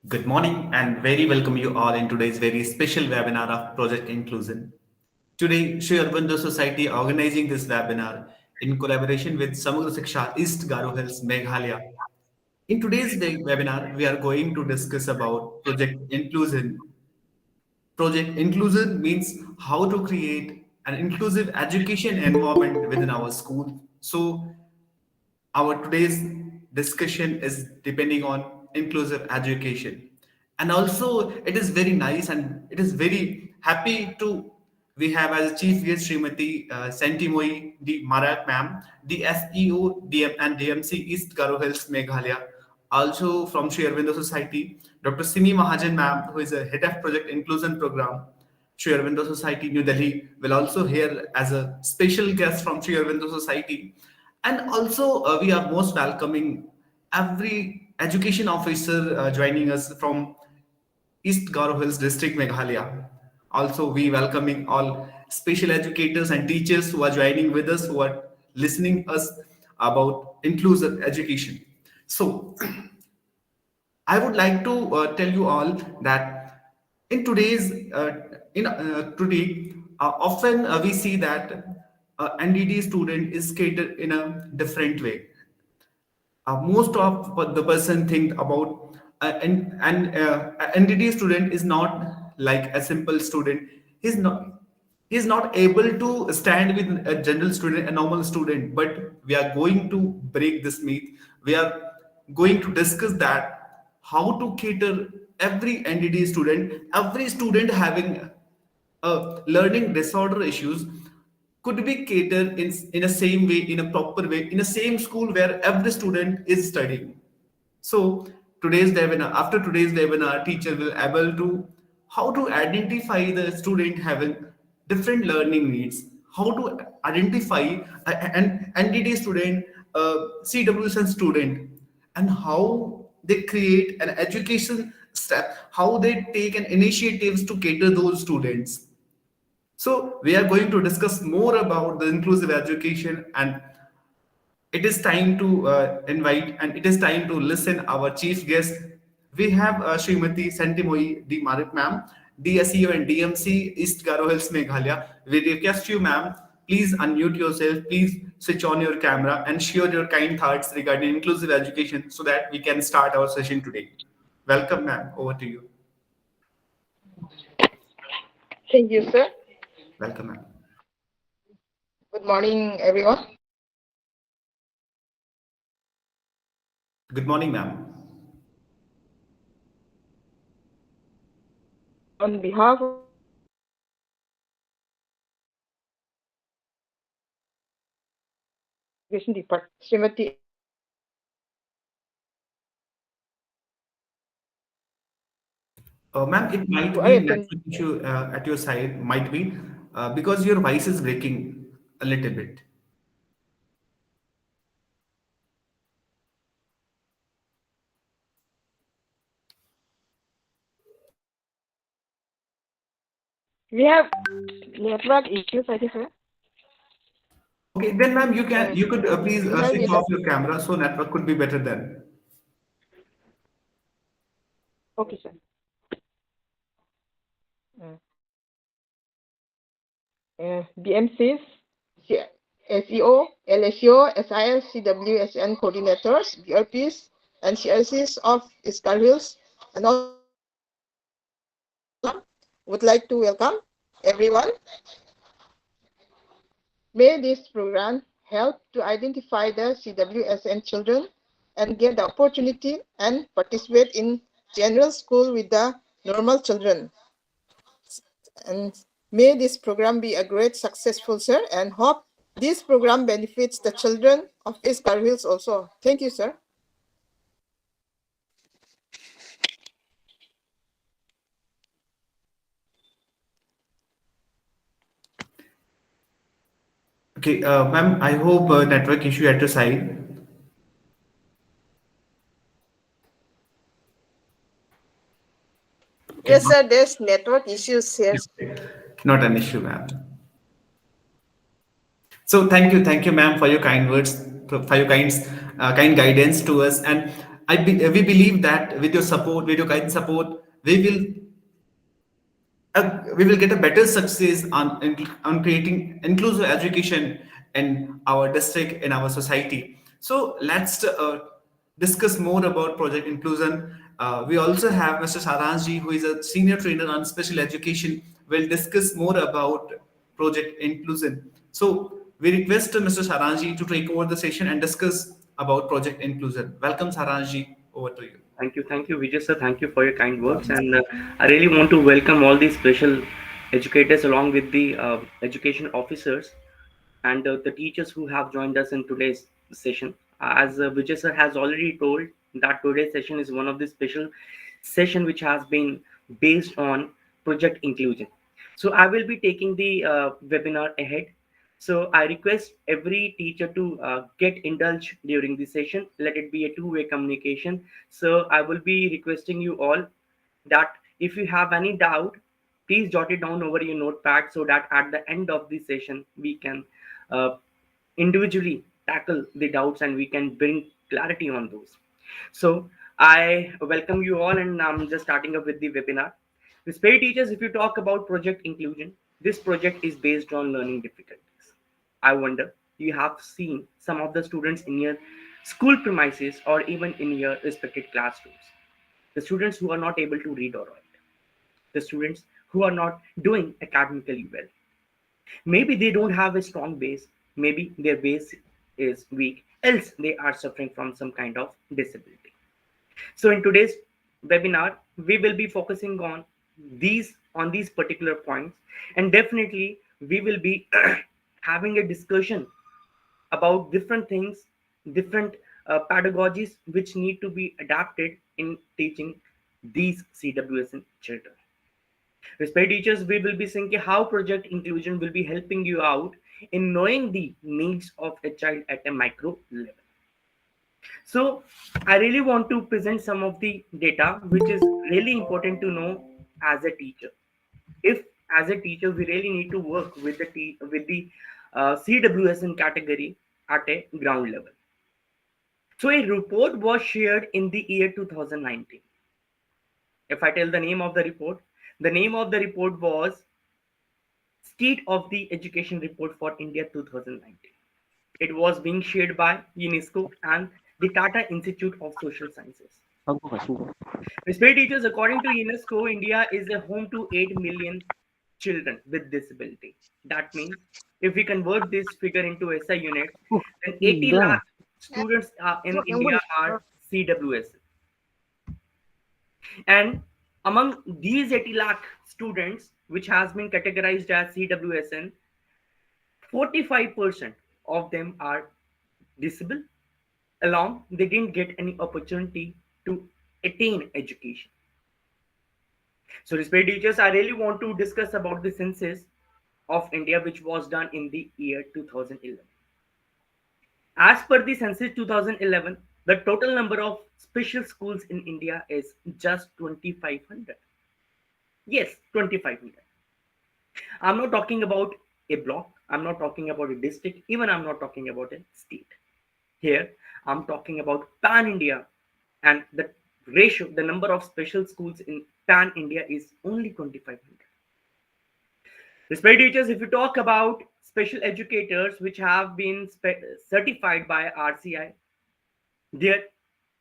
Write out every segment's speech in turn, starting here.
Good morning and very welcome you all in today's very special webinar of Project Inclusion. Today, Sri Aurobindo Society organizing this webinar in collaboration with Samagra Shiksha East Garo Hills, Meghalaya. In today's webinar, we are going to discuss about Project Inclusion. Project Inclusion means how to create an inclusive education environment within our school. So our today's discussion is depending on inclusive education, and also it is very nice and it is very happy to we have as a chief guest Srimati Sentimoi the Marak ma'am, the SEO DM and DMC East Garo Hills Meghalaya. Also from Sri Aurobindo Society, Dr. Simi Mahajan ma'am, who is a head of project inclusion program, Sri Aurobindo Society, New Delhi, will also here as a special guest from Sri Aurobindo Society. And also, we are most welcoming every education officer joining us from East Garo Hills District, Meghalaya. Also, we welcoming all special educators and teachers who are joining with us, who are listening us about inclusive education. So, I would like to tell you all that in today's in today often we see that NDT student is catered in a different way. Most of what the person think about NDT student is not like a simple student. He's not able to stand with a general student, a normal student. But we are going to break this myth. We are going to discuss that how to cater every NDT student, every student having learning disorder issues could be catered in a same way, in a proper way, in a same school where every student is studying. So after today's webinar, teacher will able to how to identify the student having different learning needs, how to identify an entity student, CWSN student, and how they create an education step, how they take an initiatives to cater those students. So we are going to discuss more about the inclusive education, and it is time to invite and it is time to listen our chief guest. We have Srimati Sentimoi D. Marit ma'am, DSEO and DMC East Garo Hills Meghalaya. We request you ma'am, please unmute yourself, please switch on your camera and share your kind thoughts regarding inclusive education so that we can start our session today. Welcome ma'am, over to you. Thank you, sir. Welcome ma'am. Good morning, everyone. Good morning ma'am. On behalf of Education Department, Srimati Ma'am, it might who be I network attend. issue at your side, might be because your voice is breaking a little bit. We have network issues, I think, sir. Okay, then ma'am, you could please We have switch with us. off your camera so network could be better then. Okay, sir. BMCs, SEO, LSEO, SIL, CWSN coordinators, BRPs, and CRCs of Iskar Hills, and all would like to welcome everyone. May this program help to identify the CWSN children and get the opportunity and participate in general school with the normal children. And may this program be a great successful, sir, and hope this program benefits the children of East Car Hills also. Thank you, sir. Okay, ma'am, I hope network issue at your side. Okay, Yes, sir, there's network issues here. not an issue, ma'am. So thank you, ma'am, for your kind words, for your kind guidance to us. And We believe that with your support, with your guidance support, we will get a better success on creating inclusive education in our district, in our society. So let's discuss more about project inclusion. We also have Mr. Saranji, who is a senior trainer on special education, will discuss more about project inclusion. So we request Mr. Saranji to take over the session and discuss about project inclusion. Welcome, Saranji. Over to you. Thank you, Vijay sir. Thank you for your kind words, and I really want to welcome all these special educators along with the education officers and the teachers who have joined us in today's session. As Vijay sir has already told, that today's session is one of the special session which has been based on project inclusion. So I will be taking the webinar ahead. So I request every teacher to get indulged during the session. Let it be a two-way communication. So I will be requesting you all that if you have any doubt, please jot it down over your notepad so that at the end of the session we can uh, individually tackle the doubts and we can bring clarity on those. So I welcome you all, and I'm just starting up with the webinar. Respect teachers, if you talk about project inclusion, this project is based on learning difficulties. I wonder you have seen some of the students in your school premises or even in your respected classrooms. The students who are not able to read or write, the students who are not doing academically well. Maybe they don't have a strong base, maybe their base is weak, else they are suffering from some kind of disability. So in today's webinar, we will be focusing on these particular points, and definitely we will be having a discussion about different things, different pedagogies which need to be adapted in teaching these CWSN children. Respect teachers, we will be seeing how project inclusion will be helping you out in knowing the needs of a child at a micro level. So I really want to present some of the data which is really important to know as a teacher. If as a teacher we really need to work with the CWSN category at a ground level. So a report was shared in the year 2019. If I tell the name of the report was State of the Education Report for India 2019. It was being shared by UNESCO and the Tata Institute of Social Sciences. Respect teachers, according to UNESCO, India is a home to 8 million children with disability. That means if we convert this figure into SI units, then 80 lakh students in India are CWS. And among these 80 lakh students, which has been categorized as CWSN, 45% of them are disabled, along they didn't get any opportunity to attain education. So, respected teachers, I really want to discuss about the census of India, which was done in the year 2011. As per the census 2011, the total number of special schools in India is just 2,500. Yes, 2,500. I'm not talking about a block, I'm not talking about a district, even I'm not talking about a state. Here, I'm talking about pan India, and the ratio, the number of special schools in pan India is only 2,500. Respect teachers, if you talk about special educators which have been certified by RCI, their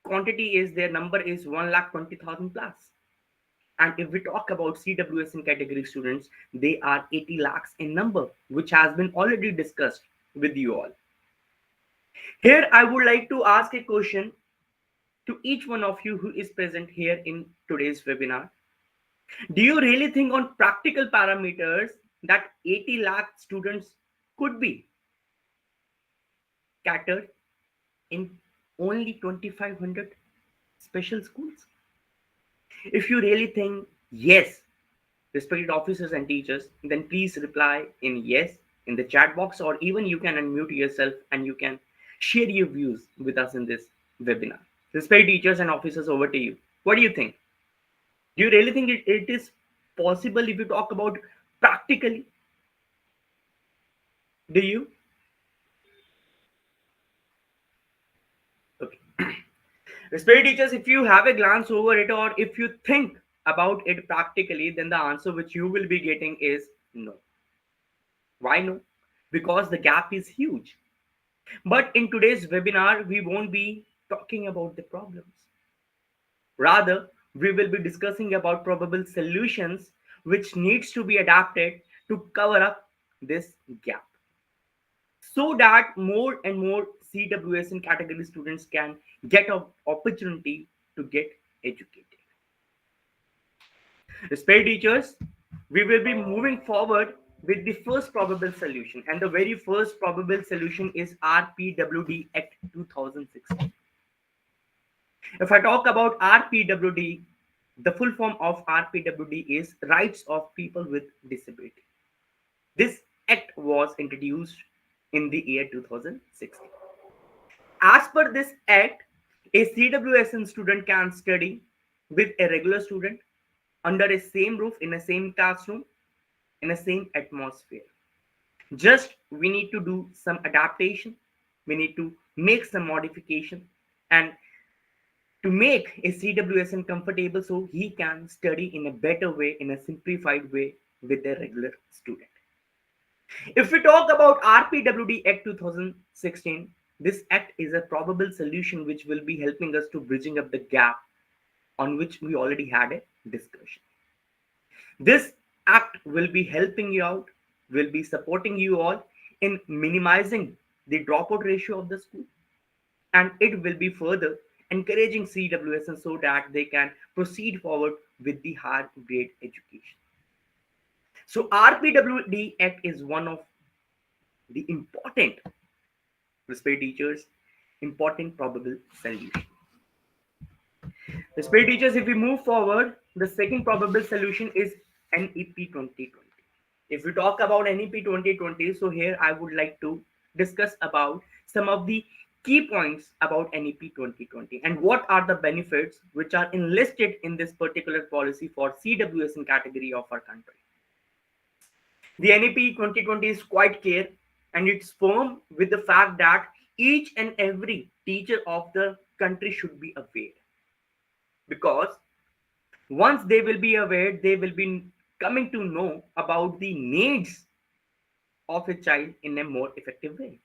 quantity is their number is 1,20,000 plus. And if we talk about CWSN category students, they are 80 lakhs in number, which has been already discussed with you all. Here, I would like to ask a question to each one of you who is present here in today's webinar. Do you really think on practical parameters that 80 lakh students could be catered in only 2,500 special schools? If you really think yes, respected officers and teachers, then please reply in yes in the chat box, or even you can unmute yourself and you can share your views with us in this webinar. Respected teachers and officers, over to you. What do you think? Do you really think it is possible if you talk about practically? Do you? Okay. Respect teachers, if you have a glance over it or if you think about it practically, then the answer which you will be getting is no. Why no? Because the gap is huge. But in today's webinar, we won't be talking about the problems. Rather, we will be discussing about probable solutions which needs to be adapted to cover up this gap so that more and more CWSN category students can get an opportunity to get educated. Respect teachers, we will be moving forward with the first probable solution, and the very first probable solution is RPWD Act 2016. If I talk about RPWD, the full form of RPWD is Rights of People with Disability. This act was introduced in the year 2016. As per this act, a CWSN student can study with a regular student under a same roof in a same classroom in a same atmosphere. Just we need to do some adaptation, we need to make some modification, and to make a CWSN comfortable so he can study in a better way, in a simplified way with a regular student. If we talk about RPWD Act 2016, this act is a probable solution which will be helping us to bridging up the gap on which we already had a discussion. This act will be helping you out, will be supporting you all in minimizing the dropout ratio of the school, and it will be further encouraging CWSN so that they can proceed forward with the higher grade education. So RPWD Act is one of the important, respect teachers, important probable solution. Respect teachers, if we move forward, the second probable solution is NEP 2020. If we talk about NEP 2020, so here I would like to discuss about some of the key points about NEP 2020 and what are the benefits which are enlisted in this particular policy for CWSN category of our country. The NEP 2020 is quite clear and it's firm with the fact that each and every teacher of the country should be aware, because once they will be aware, they will be coming to know about the needs of a child in a more effective way.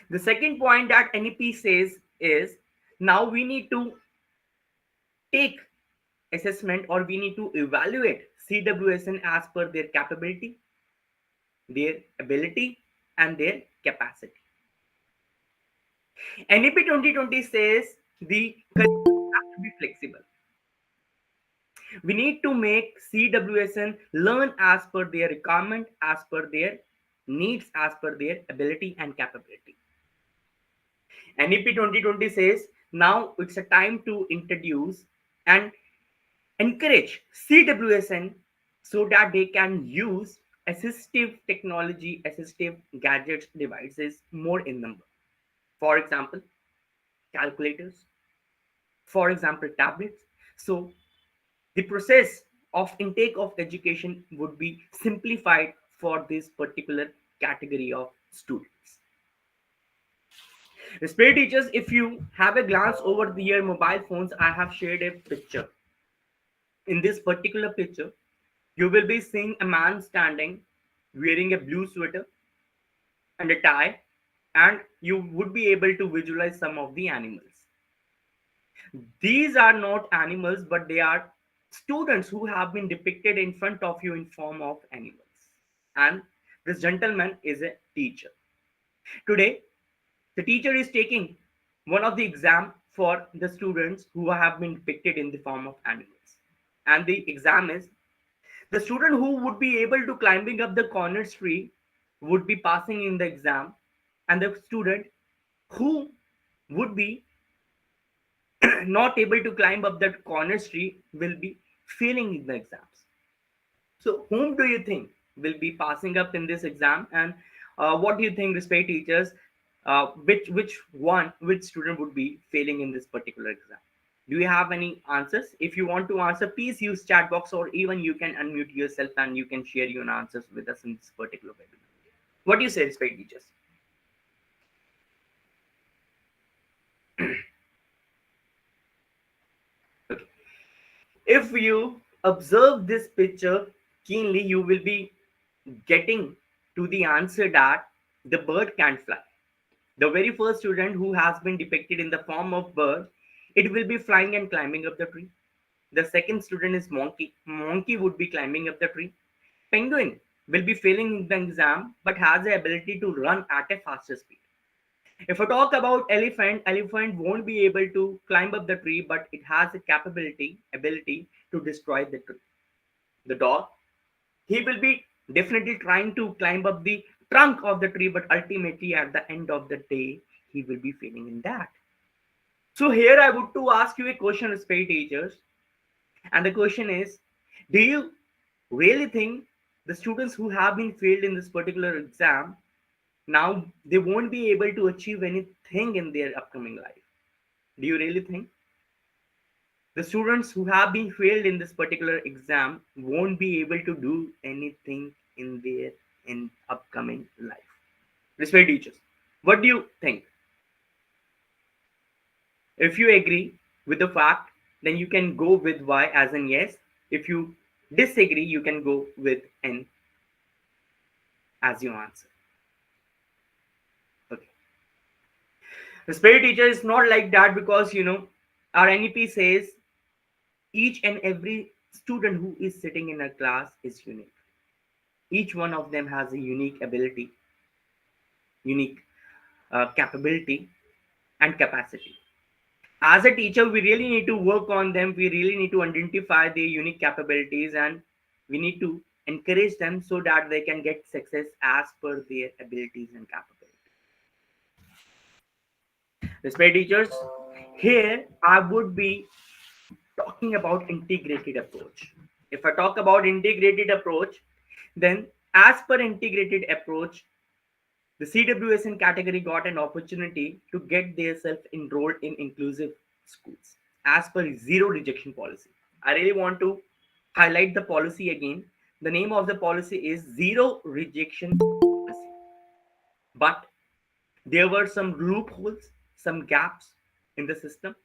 The second point that NEP says is now we need to take assessment or we need to evaluate CWSN as per their capability, their ability, and their capacity. NEP 2020 says the curriculum has to be flexible. We need to make CWSN learn as per their requirement, as per their needs, as per their ability and capability. NEP 2020 says now it's a time to introduce and encourage CWSN so that they can use assistive technology, assistive gadgets, devices more in number. For example, calculators, for example, tablets. So the process of intake of education would be simplified for this particular category of students. Respect teachers, if you have a glance over your mobile phones, I have shared a picture. In this particular picture, you will be seeing a man standing wearing a blue sweater and a tie, and you would be able to visualize some of the animals. These are not animals, but they are students who have been depicted in front of you in form of animals. And this gentleman is a teacher. Today, the teacher is taking one of the exam for the students who have been depicted in the form of animals. And the exam is the student who would be able to climbing up the corner tree would be passing in the exam, and the student who would be not able to climb up that corner tree will be failing in the exams. So whom do you think will be passing up in this exam, and what do you think, respect teachers, which student would be failing in this particular exam? Do you have any answers? If you want to answer, please use chat box, or even you can unmute yourself and you can share your answers with us in this particular webinar. What do you say, respect teachers? If you observe this picture keenly, you will be getting to the answer that the bird can't fly. The very first student who has been depicted in the form of bird, it will be flying and climbing up the tree. The second student is monkey. Monkey would be climbing up the tree. Penguin will be failing in the exam but has the ability to run at a faster speed. If I talk about elephant, elephant won't be able to climb up the tree, but it has a ability to destroy the tree. The dog, he will be definitely trying to climb up the trunk of the tree, but ultimately at the end of the day, he will be failing in that. So here I would to ask you a question, respect teachers, and the question is, do you really think the students who have been failed in this particular exam now they won't be able to achieve anything in their upcoming life? Do you really think the students who have been failed in this particular exam won't be able to do anything in their in upcoming life? Respect teachers, what do you think? If you agree with the fact, then you can go with y as in yes. If you disagree, you can go with n as your answer. Okay. Respect teacher is not like that, because our NEP says each and every student who is sitting in a class is unique. Each one of them has a unique ability, unique capability, and capacity. As a teacher, we really need to work on them. We really need to identify their unique capabilities, and we need to encourage them so that they can get success as per their abilities and capabilities. Respect teachers, here I would be talking about integrated approach. If I talk about integrated approach, then as per integrated approach, the CWSN category got an opportunity to get themselves enrolled in inclusive schools as per zero rejection policy. I really want to highlight the policy again. The name of the policy is zero rejection policy. But there were some loopholes, some gaps in the system,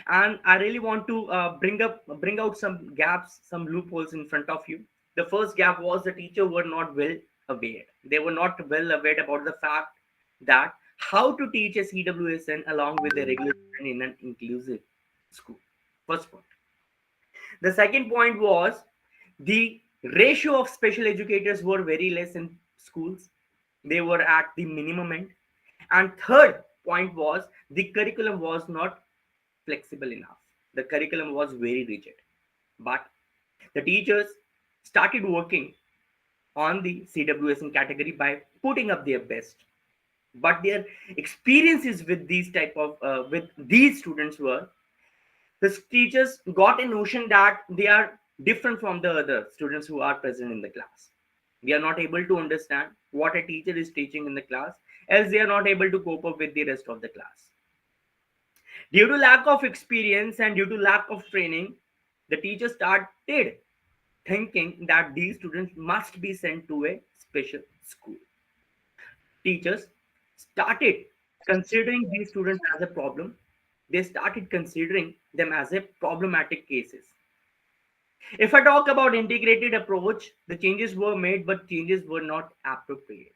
and I really want to bring out some gaps, some loopholes in front of you. The first gap was the teacher were not well aware. They were not well aware about the fact that how to teach a CWSN along with a regular student in an inclusive school. First point. The second point was the ratio of special educators were very less in schools. They were at the minimum end. And third point was the curriculum was not flexible enough. The curriculum was very rigid. But the teachers started working on the CWSN category by putting up their best. But their experiences with these type of with these students were, the teachers got a notion that they are different from the other students who are present in the class. They are not able to understand what a teacher is teaching in the class, else they are not able to cope up with the rest of the class. Due to lack of experience and due to lack of training, the teachers started thinking that these students must be sent to a special school. Teachers started considering these students as a problem. They started considering them as a problematic cases. If I talk about integrated approach, the changes were made, but changes were not appropriate.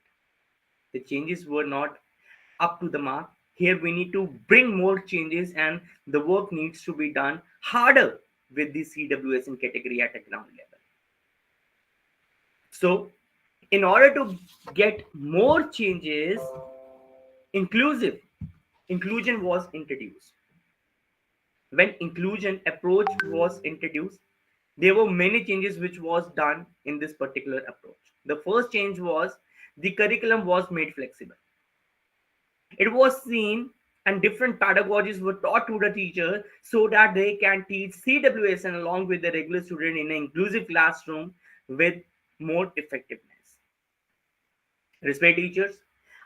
The changes were not up to the mark. Here we need to bring more changes, and the work needs to be done harder with the CWSN category at a ground level. So, in order to get more changes, inclusive inclusion was introduced. When inclusion approach was introduced, there were many changes which was done in this particular approach. The first change was the curriculum was made flexible. It was seen and different pedagogies were taught to the teacher so that they can teach CWSN along with the regular student in an inclusive classroom with more effectiveness. Respect teachers,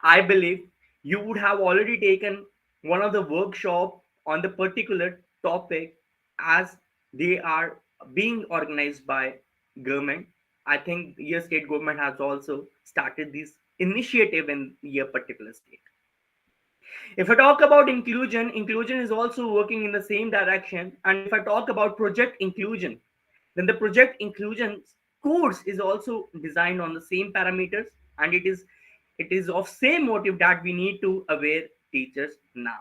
I believe you would have already taken one of the workshop on the particular topic, as they are being organized by government. I think your state government has also started this initiative in your particular state. If I talk about inclusion, inclusion is also working in the same direction. And if I talk about project inclusion, then the project inclusion course is also designed on the same parameters, and it is of same motive that we need to aware teachers now.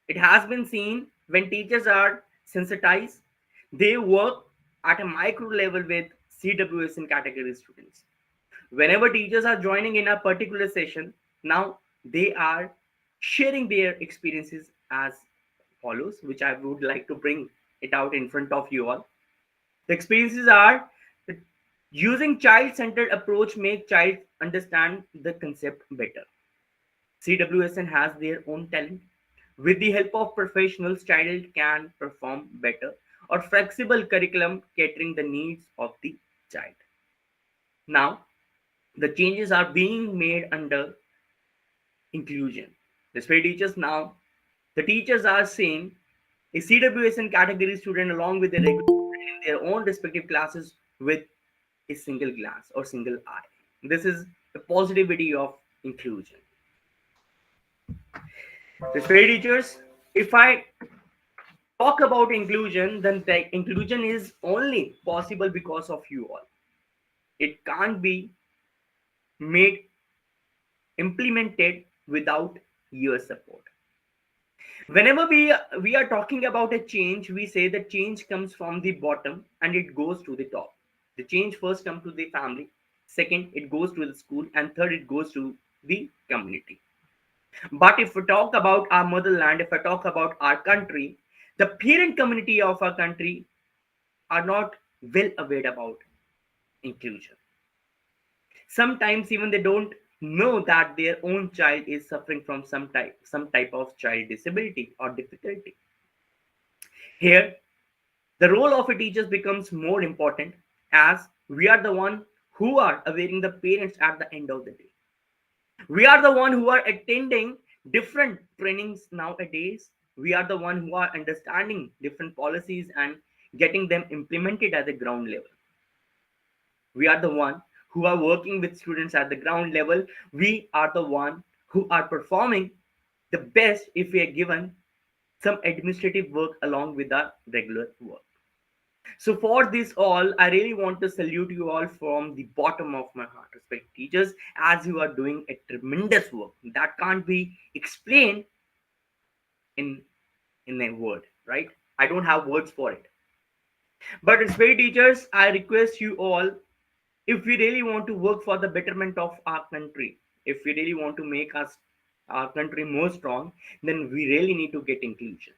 It has been seen when teachers are sensitized, they work at a micro level with CWS and category students. Whenever teachers are joining in a particular session, now they are sharing their experiences as follows, which I would like to bring it out in front of you all. The experiences are that using child-centered approach make child understand the concept better. CWSN has their own talent. With the help of professionals, child can perform better or flexible curriculum catering the needs of the child. Now, the changes are being made under inclusion. The way teachers now, the teachers are saying a CWSN category student along with a regular student in their own respective classes with a single glass or single eye. This is the positivity of inclusion. The way teachers, if I talk about inclusion, then the inclusion is only possible because of you all. It can't be made implemented without your support. Whenever we are talking about a change, we say that change comes from the bottom and it goes to the top. The change first comes to the family, second it goes to the school, and third it goes to the community. But if we talk about our motherland, if I talk about our country, the parent community of our country are not well aware about inclusion. Sometimes even they don't know that their own child is suffering from some type of child disability or difficulty. Here the role of a teacher becomes more important, as we are the one who are awaiting the parents at the end of the day. We are the one who are attending different trainings nowadays. We are the one who are understanding different policies and getting them implemented at the ground level. We are the one who are working with students at the ground level. We are the one who are performing the best if we are given some administrative work along with our regular work. So for this all, I really want to salute you all from the bottom of my heart, respect teachers, as you are doing a tremendous work that can't be explained in a word, right? I don't have words for it. But respect teachers, I request you all, if we really want to work for the betterment of our country, if we really want to make our country more strong, then we really need to get inclusion,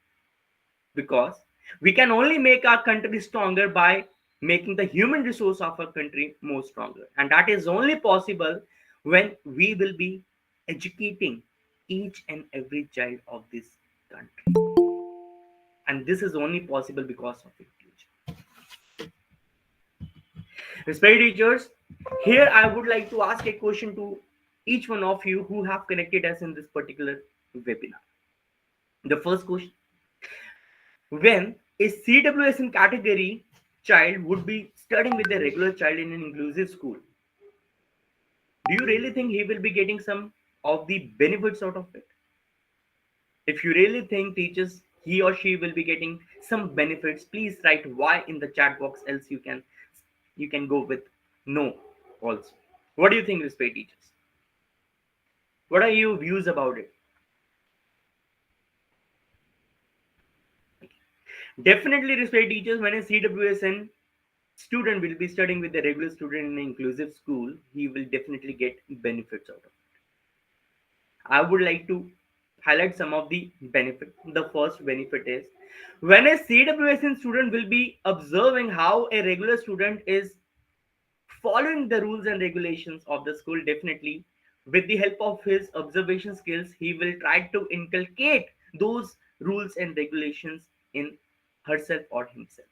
because we can only make our country stronger by making the human resource of our country more stronger, and that is only possible when we will be educating each and every child of this country, and this is only possible because of inclusion. Respect teachers, here I would like to ask a question to each one of you who have connected us in this particular webinar. The first question: when a CWSN category child would be studying with a regular child in an inclusive school, do you really think he will be getting some of the benefits out of it? If you really think teachers, he or she will be getting some benefits, please write Y in the chat box, else you can go with no also. What do you think, respect teachers? What are your views about it? Definitely, respect teachers, when a CWSN student will be studying with a regular student in an inclusive school, he will definitely get benefits out of it. I would like to highlight some of the benefits. The first benefit is when a CWSN student will be observing how a regular student is following the rules and regulations of the school, definitely with the help of his observation skills, he will try to inculcate those rules and regulations in herself or himself,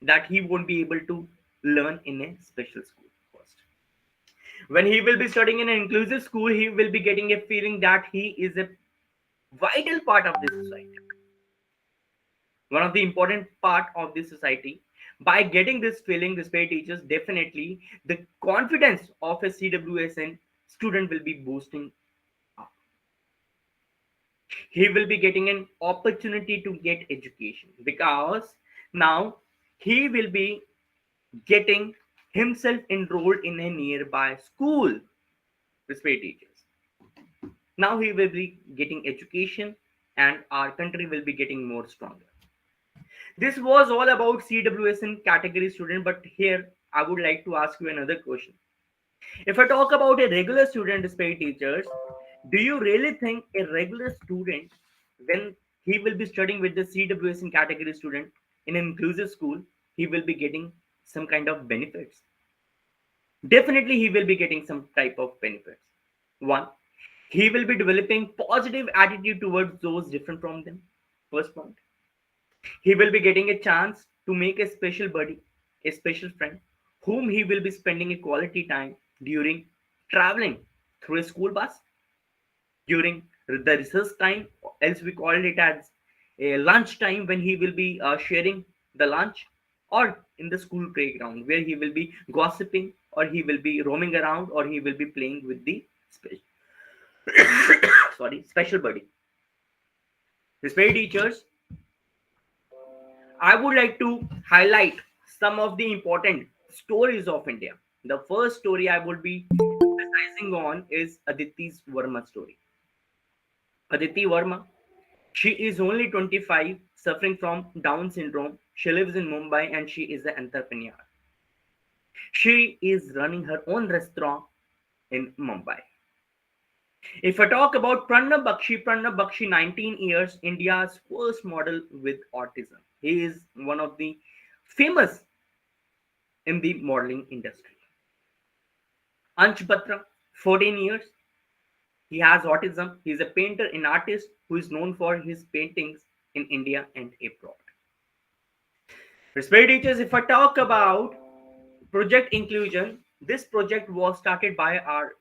that he won't be able to learn in a special school first. When he will be studying in an inclusive school, he will be getting a feeling that he is a vital part of this society, one of the important part of this society. By getting this feeling, this way teachers, definitely the confidence of a CWSN student will be boosting up. He will be getting an opportunity to get education, because now he will be getting himself enrolled in a nearby school. Respect teachers. Now he will be getting education, and our country will be getting more stronger. This was all about CWS and category student, but here I would like to ask you another question. If I talk about a regular student, respect teachers, do you really think a regular student, when he will be studying with the CWS and category student in an inclusive school, he will be getting some kind of benefits? Definitely, he will be getting some type of benefits. One, he will be developing positive attitude towards those different from them. First point, he will be getting a chance to make a special buddy, a special friend, whom he will be spending a quality time during traveling through a school bus, during the recess time, else we call it as a lunch time, when he will be sharing the lunch, or in the school playground where he will be gossiping, or he will be roaming around, or he will be playing with the special buddy. Respect teachers, I would like to highlight some of the important stories of India. The first story I would be emphasizing on is Aditi Verma's story. Aditi Verma, she is only 25, suffering from Down syndrome. She lives in Mumbai and she is an entrepreneur. She is running her own restaurant in Mumbai. If I talk about Pranab Bakshi, 19 years, India's first model with autism. He is one of the famous in the modeling industry. Ansh Batra, 14 years, he has autism. He is a painter and artist who is known for his paintings in India and abroad. Respect teachers, if I talk about project inclusion, this project was started by our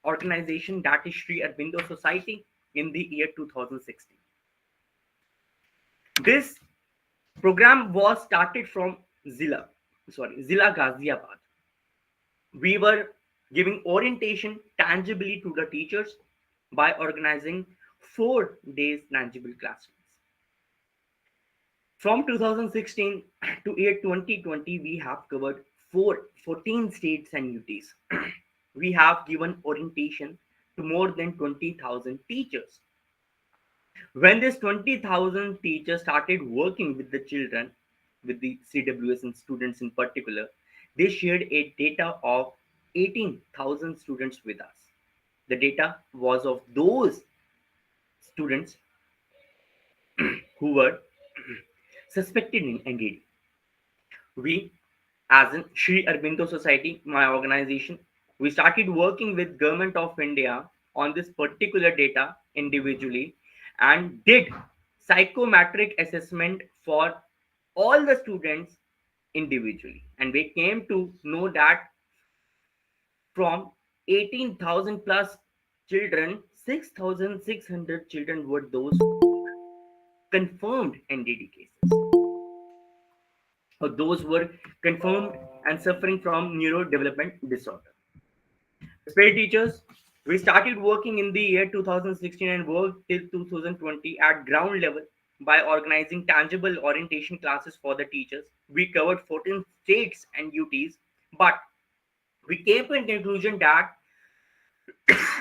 organization, that is Sri Aurobindo Society, in the year 2016. This program was started from Zila Ghaziabad. We were giving orientation tangibly to the teachers by organizing 4 days tangible classrooms. From 2016 to year 2020, we have covered 14 states and UTs. We have given orientation to more than 20,000 teachers. When this 20,000 teachers started working with the children, with the CWS and students in particular, they shared a data of 18,000 students with us. The data was of those students who were suspected in NDD. We, as in Sri Aurobindo Society, my organization, we started working with Government of India on this particular data individually, and did psychometric assessment for all the students individually. And we came to know that from 18,000 plus children, 6,600 children were those confirmed NDD cases. Or those were confirmed and suffering from neurodevelopment disorder. Spare teachers, we started working in the year 2016 and worked till 2020 at ground level by organizing tangible orientation classes for the teachers. We covered 14 states and UTs, but we came to a conclusion that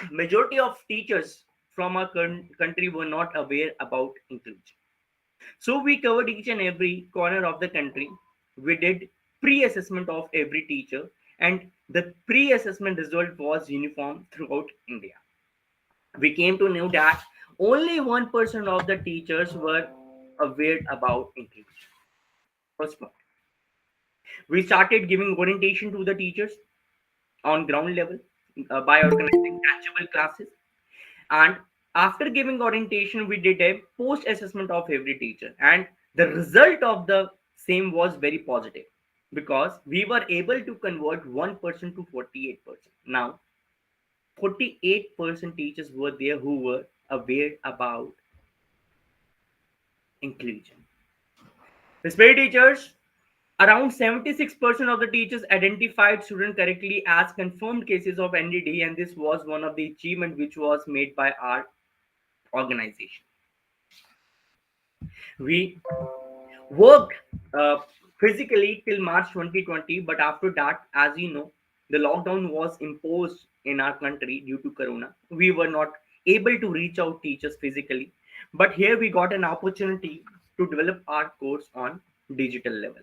majority of teachers from our country were not aware about inclusion. So we covered each and every corner of the country. We did pre-assessment of every teacher, and the pre-assessment result was uniform throughout India. We came to know that only 1% of the teachers were aware about inclusion. First point. We started giving orientation to the teachers on ground level by organizing tangible classes. And after giving orientation, we did a post assessment of every teacher, and the result of the same was very positive, because we were able to convert 1% to 48%. Now 48% teachers were there who were aware about inclusion. Respect teachers, around 76% of the teachers identified students correctly as confirmed cases of NDD, and this was one of the achievements which was made by our organization. We worked uh, physically till March 2020, but after that, as you know, the lockdown was imposed in our country due to Corona. We were not able to reach out teachers physically, but here we got an opportunity to develop our course on digital level.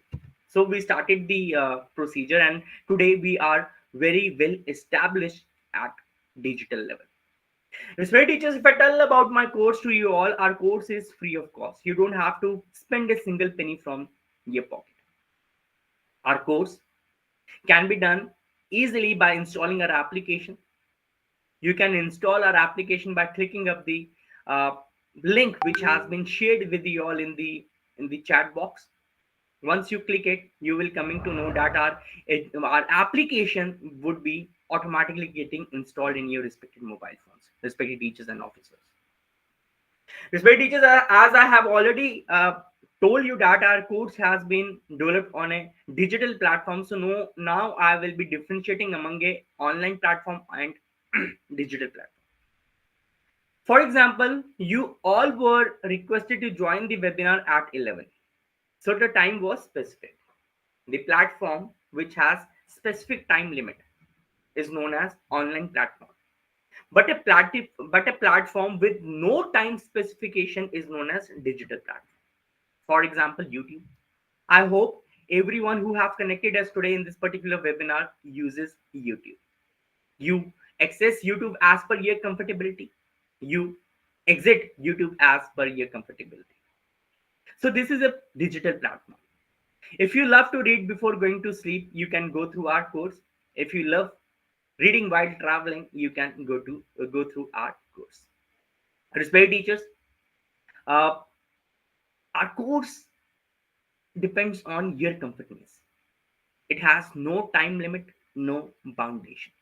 So we started the procedure, and today we are very well established at digital level. Respect teachers, if I tell about my course to you all, our course is free of cost. You don't have to spend a single penny from your pocket. Our course can be done easily by installing our application. You can install our application by clicking up the uh, link which has been shared with you all in the chat box. Once you click it, you will coming to know that our application would be automatically getting installed in your respective mobile phones, respective teachers and officers. Respect teachers, as I have already told you that our course has been developed on a digital platform. So no, now I will be differentiating among a online platform and digital platform. For example, you all were requested to join the webinar at 11. So the time was specific. The platform which has specific time limit is known as online platform. But a platform with no time specification is known as digital platform. For example, YouTube. I hope everyone who have connected us today in this particular webinar uses YouTube. You access YouTube as per your comfortability. You exit YouTube as per your comfortability. So this is a digital platform. If you love to read before going to sleep, you can go through our course. If you love reading while traveling, you can go through our course. Respect teachers, uh, our course depends on your comfortness. It has no time limit, no foundation.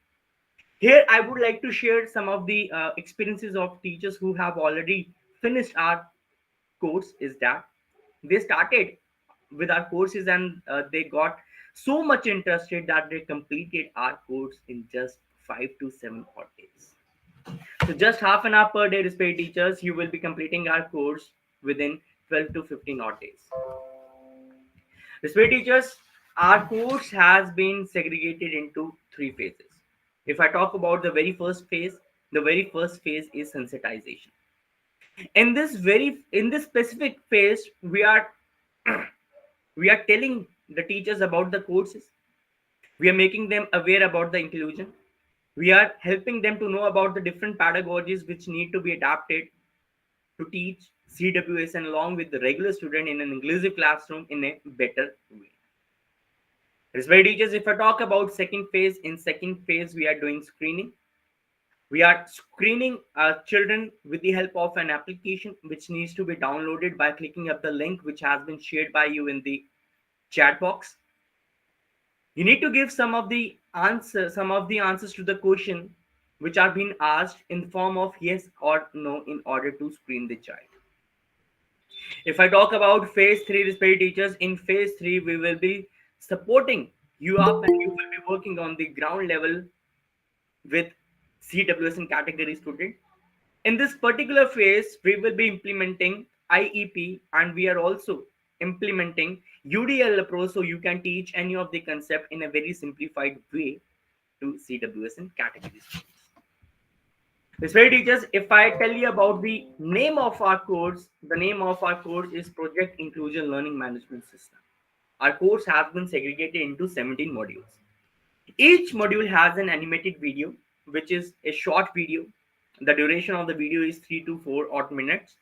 Here, I would like to share some of the experiences of teachers who have already finished our course. Is that they started with our courses and they got so much interested that they completed our course in just 5 to 7 odd days. So just half an hour per day, respect teachers, you will be completing our course within 12 to 15 odd days. Respect teachers, our course has been segregated into three phases. If I talk about the very first phase is sensitization. In this specific phase, we are telling the teachers about the courses. We are making them aware about the inclusion. We are helping them to know about the different pedagogies which need to be adapted to teach CWS and along with the regular student in an inclusive classroom in a better way. Respect teachers, if I talk about in second phase, we are doing screening. We are screening children with the help of an application which needs to be downloaded by clicking up the link which has been shared by you in the chat box. You need to give some of the answers to the question which are being asked in the form of yes or no in order to screen the child. If I talk about phase 3, respect teachers, in phase 3 we will be supporting you up and you will be working on the ground level with CWS and category student. In this particular phase, we will be implementing IEP and we are also implementing UDL approach so you can teach any of the concept in a very simplified way to CWS and category students. Respect teachers, if I tell you about the name of our course, the name of our course is Project Inclusion Learning Management System. Our course has been segregated into 17 modules. Each module has an animated video, which is a short video. The duration of the video is 3 to 4 odd minutes.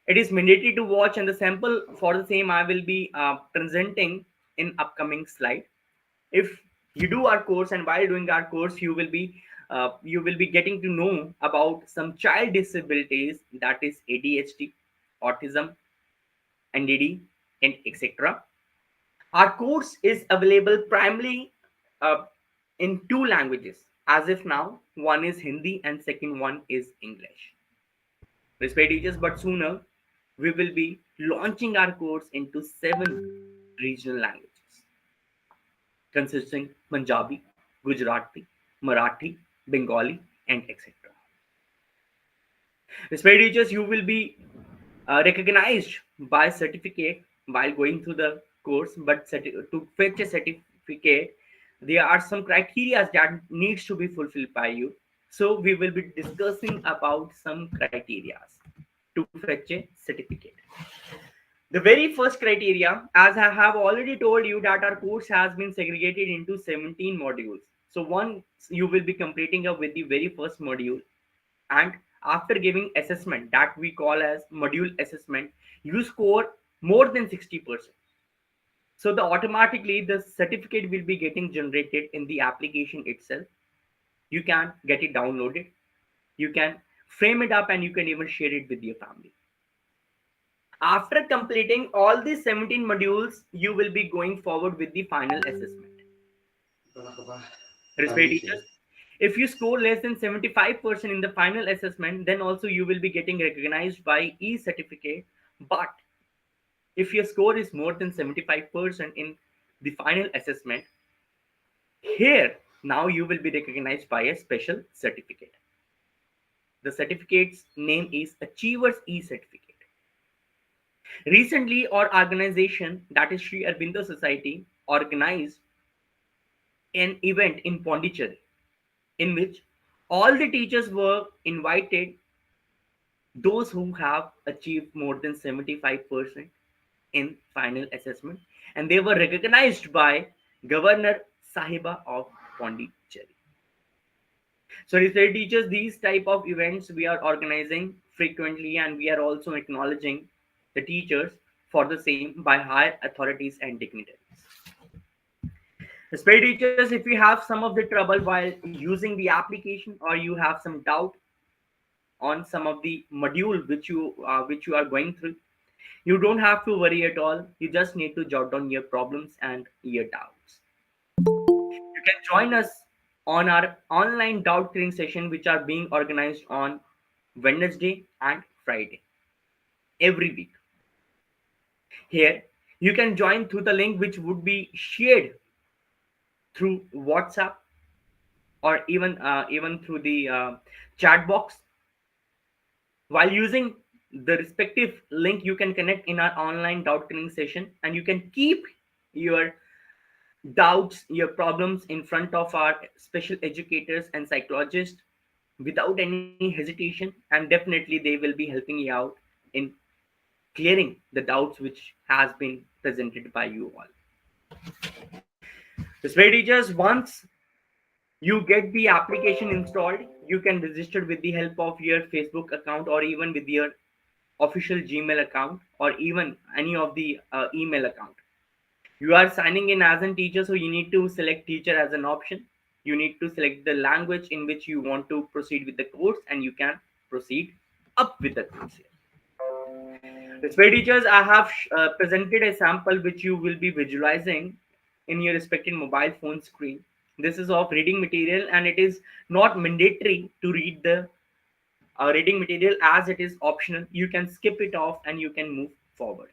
It is mandatory to watch, and the sample for the same I will be presenting in upcoming slide. If you do our course, and while doing our course, you will be getting to know about some child disabilities, that is ADHD, autism, NDD, and etc. Our course is available primarily uh, in two languages. As if now, one is Hindi and second one is English. Respect teachers, but sooner we will be launching our course into 7 regional languages, consisting Punjabi, Gujarati, Marathi, Bengali, and etc. Respect teachers, you will be recognized by certificate while going through the course, but to fetch a certificate, there are some criteria that needs to be fulfilled by you. So we will be discussing about some criteria to fetch a certificate. The very first criteria, as I have already told you, that our course has been segregated into 17 modules. So once you will be completing up with the very first module, and after giving assessment that we call as module assessment, you score more than 60%. So the automatically the certificate will be getting generated in the application itself. You can get it downloaded, you can frame it up, and you can even share it with your family. After completing all these 17 modules, you will be going forward with the final assessment. Respect teachers, if you score less than 75% in the final assessment, then also you will be getting recognized by e-certificate. But if your score is more than 75% in the final assessment, here now you will be recognized by a special certificate. The certificate's name is Achievers E-Certificate. Recently, our organization, that is Sri Aurobindo Society, organized an event in Pondicherry in which all the teachers were invited, those who have achieved more than 75% in final assessment, and they were recognized by Governor Sahiba of Pondicherry. So research teachers, these type of events we are organizing frequently, and we are also acknowledging the teachers for the same by higher authorities and dignitaries. Respect teachers, if you have some of the trouble while using the application, or you have some doubt on some of the module which you are going through, you don't have to worry at all. You just need to jot down your problems and your doubts. You can join us on our online doubt clearing session, which are being organized on Wednesday and Friday every week. Here you can join through the link which would be shared through WhatsApp, or even through the chat box. While using the respective link, you can connect in our online doubt clearing session, and you can keep your doubts, your problems in front of our special educators and psychologists without any hesitation, and definitely they will be helping you out in clearing the doubts which has been presented by you all. Respect teachers, once you get the application installed, you can register with the help of your Facebook account, or even with your official Gmail account, or even any of the email account. You are signing in as a teacher, so you need to select teacher as an option. You need to select the language in which you want to proceed with the course, and you can proceed up with the course here. Respect teachers, I have presented a sample which you will be visualizing in your respective mobile phone screen. This is of reading material, and it is not mandatory to read the reading material, as it is optional. You can skip it off and you can move forward.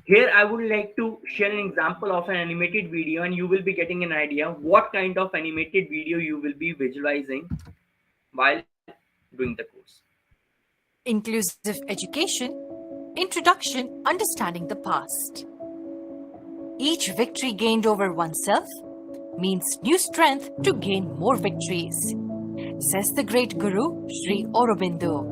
Here I would like to share an example of an animated video, and you will be getting an idea what kind of animated video you will be visualizing while doing the course. Inclusive education, introduction, understanding the past. Each victory gained over oneself means new strength to gain more victories, says the great Guru Sri Aurobindo.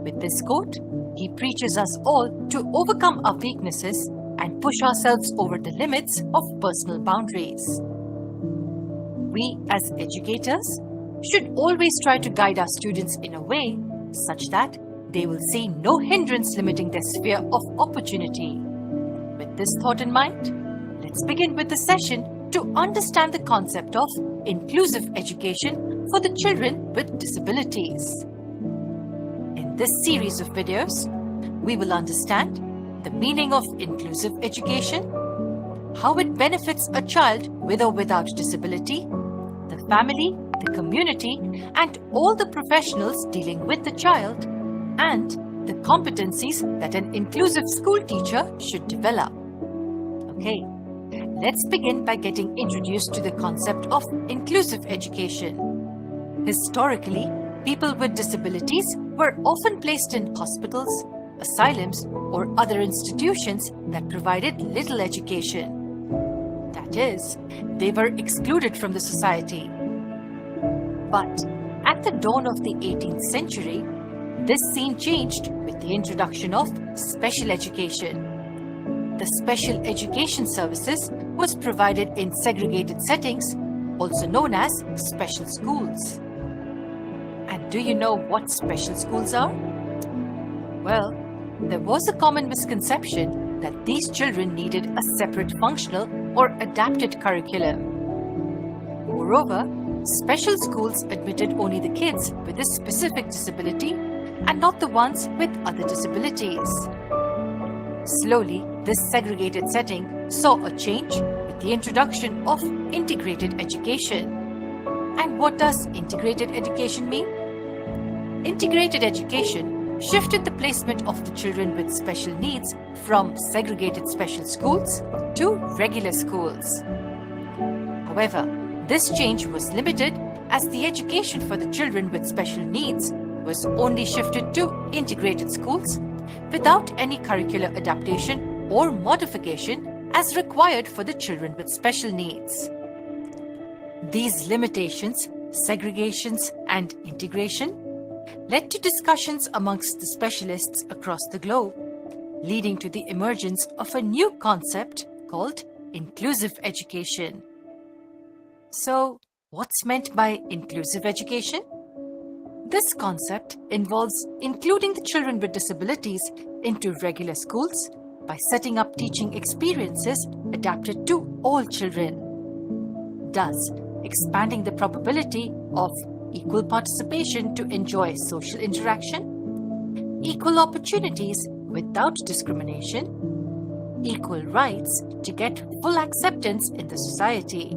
With this quote, he preaches us all to overcome our weaknesses and push ourselves over the limits of personal boundaries. We as educators should always try to guide our students in a way such that they will see no hindrance limiting their sphere of opportunity. With this thought in mind, let's begin with the session to understand the concept of inclusive education for the children with disabilities. In this series of videos, we will understand the meaning of inclusive education, how it benefits a child with or without disability, the family, the community, and all the professionals dealing with the child, and the competencies that an inclusive school teacher should develop. Okay, let's begin by getting introduced to the concept of inclusive education. Historically, people with disabilities were often placed in hospitals, asylums, or other institutions that provided little education. That is, they were excluded from the society. But at the dawn of the 18th century, this scene changed with the introduction of special education. The special education services was provided in segregated settings, also known as special schools. And do you know what special schools are? Well, there was a common misconception that these children needed a separate functional or adapted curriculum. Moreover, special schools admitted only the kids with a specific disability and not the ones with other disabilities. Slowly, this segregated setting saw a change with the introduction of integrated education. And what does integrated education mean? Integrated education shifted the placement of the children with special needs from segregated special schools to regular schools. However, this change was limited as the education for the children with special needs was only shifted to integrated schools without any curricular adaptation or modification as required for the children with special needs. These limitations, segregations, and integration led to discussions amongst the specialists across the globe, leading to the emergence of a new concept called inclusive education. So, what's meant by inclusive education? This concept involves including the children with disabilities into regular schools by setting up teaching experiences adapted to all children, thus expanding the probability of equal participation to enjoy social interaction, equal opportunities without discrimination, equal rights to get full acceptance in the society.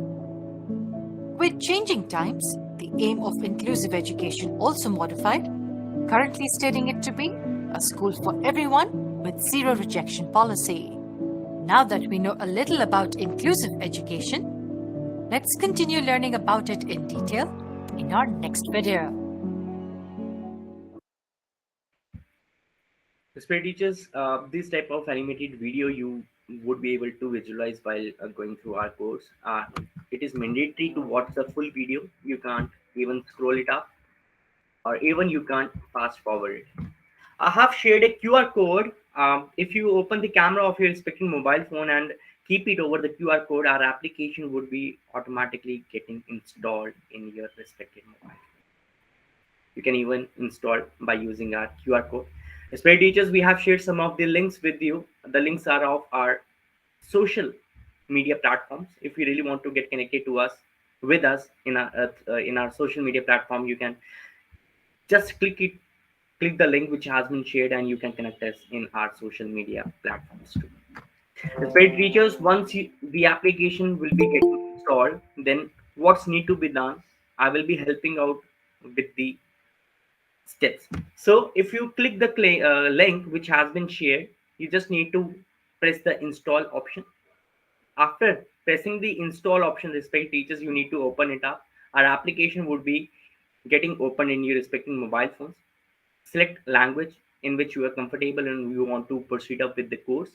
With changing times, the aim of inclusive education also modified, currently stating it to be a school for everyone with zero rejection policy. Now that we know a little about inclusive education, let's continue learning about it in detail in our next video. Spirit teachers, this type of animated video you would be able to visualize while going through our course. It is mandatory to watch the full video. You can't even scroll it up, or even you can't fast forward it. I have shared a QR code. If you open the camera of your respective mobile phone and keep it over the QR code, our application would be automatically getting installed in your respective mobile. You can even install by using our QR code. Spirit teachers, we have shared some of the links with you. The links are of our social media platforms. If you really want to get connected to us with us in our social media platform, you can just click the link which has been shared, and you can connect us in our social media platforms too. Spirit teachers, once the application will be getting installed, then what's need to be done, I will be helping out with the steps. So if you click the link which has been shared, you just need to press the install option. After pressing the install option, respect teachers, you need to open it up. Our application would be getting open in your respective mobile phones. Select language in which you are comfortable and you want to proceed up with the course.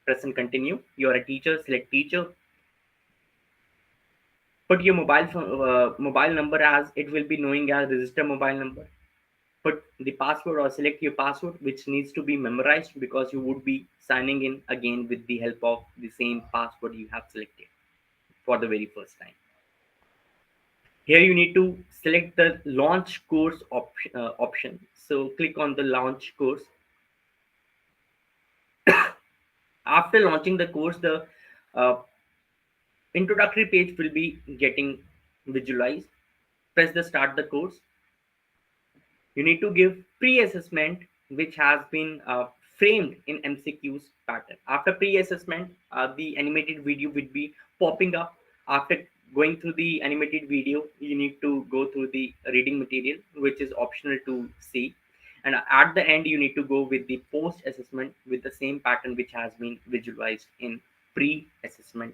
Press and continue. You are a teacher, select teacher. Put your mobile number as it will be knowing as register mobile number. Put the password or select your password, which needs to be memorized because you would be signing in again with the help of the same password you have selected for the very first time. Here you need to select the launch course option. So click on the launch course. After launching the course, the uh, introductory page will be getting visualized. Press the start the course. You need to give pre-assessment, which has been framed in MCQs pattern. After pre-assessment, the animated video will be popping up. After going through the animated video, you need to go through the reading material, which is optional to see. And at the end, you need to go with the post-assessment with the same pattern which has been visualized in pre-assessment.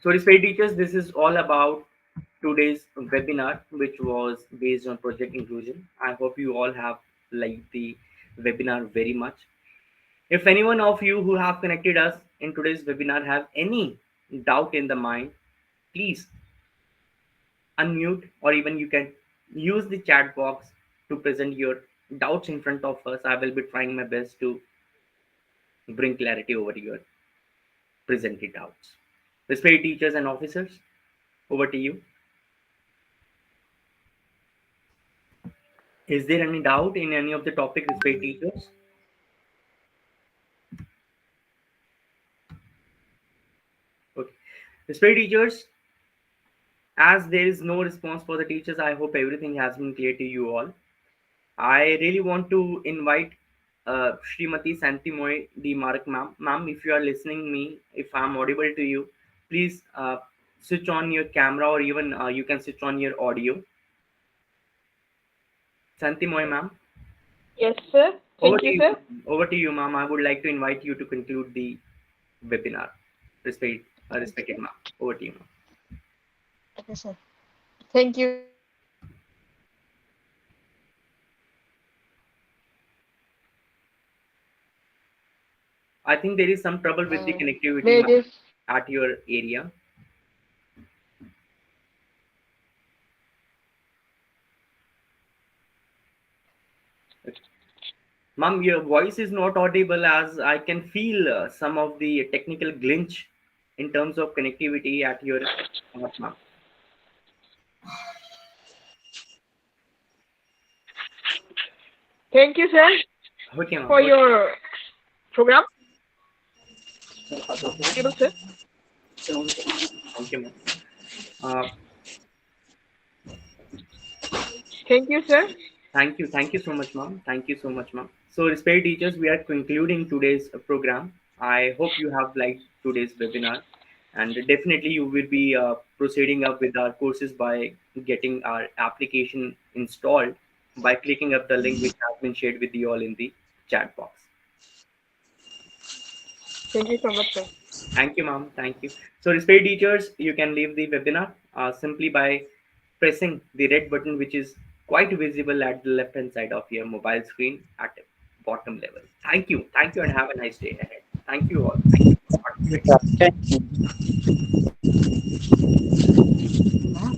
So, respected teachers, this is all about today's webinar, which was based on project inclusion. I hope you all have liked the webinar very much. If anyone of you who have connected us in today's webinar have any doubt in the mind, please unmute, or even you can use the chat box to present your doubts in front of us. I will be trying my best to bring clarity over your presented doubts. Respected teachers and officers, over to you. Is there any doubt in any of the topic, respected teachers? Okay. Respected teachers, as there is no response for the teachers, I hope everything has been clear to you all. I really want to invite Srimati Santimoy D. Mark, ma'am. Ma'am, if you are listening me, if I'm audible to you, please switch on your camera, or even you can switch on your audio. Santimoy, ma'am. Yes, sir. Over Thank to you, you. sir. Over to you, ma'am. I would like to invite you to conclude the webinar. Respected ma'am. Over to you, ma'am. Okay, sir. Thank you, I think there is some trouble with the connectivity, may ma'am, this at your area. Ma'am, your voice is not audible, as I can feel some of the technical glitch in terms of connectivity at your ma'am. thank you, sir, Okay, ma'am. for your program. Able, sir. Thank you, ma'am. Uh, Thank you, sir. Thank you. Thank you so much, ma'am. Thank you so much, ma'am. So, respected teachers, we are concluding today's program. I hope you have liked today's webinar, and definitely you will be proceeding up with our courses by getting our application installed by clicking up the link which has been shared with you all in the chat box. Thank you so much, sir. Thank you, ma'am. Thank you. So, respected teachers, you can leave the webinar simply by pressing the red button, which is quite visible at the left hand side of your mobile screen at the bottom level. Thank you. Thank you, and have a nice day ahead. Thank you all. Thank you for participating. Thank you.